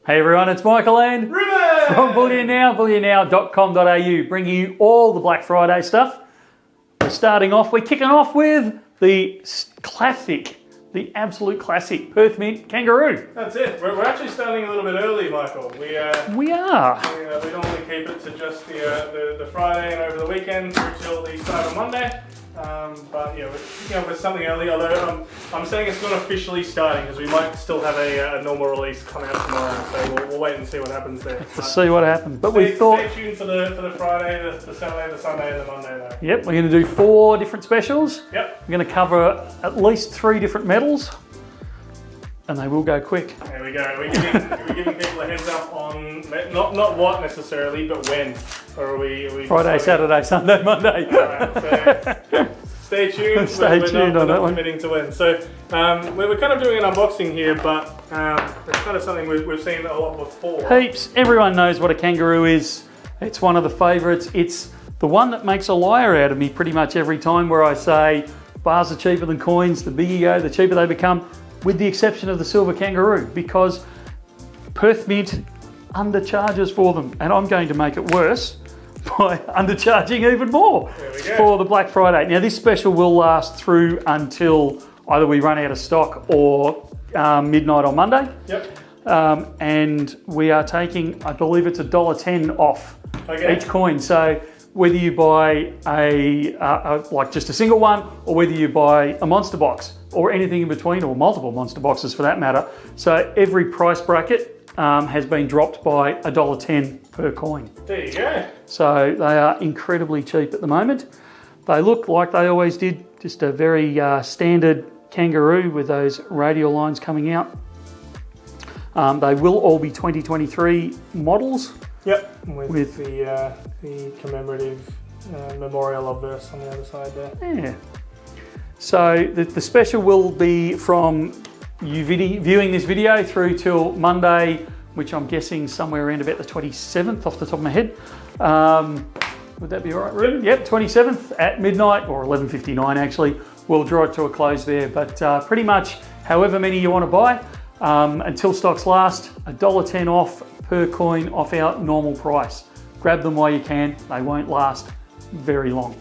Hey everyone, it's Michael and Ruben from Bullion Now, bullionnow.com.au, bringing you all the Black Friday stuff. We're kicking off with the classic, the absolute classic Perth Mint Kangaroo. That's it. We're actually starting a little bit early, Michael. We are. We normally keep it to just the Friday and over the weekend through till the start of Monday. But yeah, we're kicking off with something early, although I'm saying it's not officially starting because we might still have a normal release come out tomorrow, so we'll wait and see what happens there. Let's see what happens. But we thought... Stay tuned for the Friday, the Saturday, the Sunday and the Monday though. Yep, we're going to do 4 different specials. Yep. We're going to cover at least 3 different metals, and they will go quick. There we go. We're giving people a heads up on not what necessarily, but when. Or are we Friday, Saturday, Sunday, Monday. Alright, so stay tuned. Stay tuned on that one. Committing to win. So we're kind of doing an unboxing here, but it's kind of something we've seen a lot before. Heaps. Everyone knows what a kangaroo is. It's one of the favourites. It's the one that makes a liar out of me pretty much every time where I say bars are cheaper than coins, the bigger you go, the cheaper they become, with the exception of the silver kangaroo, because Perth Mint undercharges for them, and I'm going to make it worse by undercharging even more for the Black Friday. Now this special will last through until either we run out of stock or midnight on Monday. Yep. And we are taking, I believe it's $1.10 off each coin. So whether you buy like just a single one, or whether you buy a monster box or anything in between, or multiple monster boxes for that matter. So every price bracket has been dropped by $1.10 per coin. There you go. So they are incredibly cheap at the moment. They look like they always did, just a very standard kangaroo with those radial lines coming out. They will all be 2023 models. Yep, with the commemorative memorial obverse on the other side there. Yeah. So the special will be from you viewing this video through till Monday, which I'm guessing somewhere around about the 27th off the top of my head. Would that be all right, Ruben? Yep, 27th at midnight, or 11:59 actually. We'll draw it to a close there, but pretty much however many you want to buy, until stocks last, $1.10 off per coin off our normal price. Grab them while you can, they won't last very long.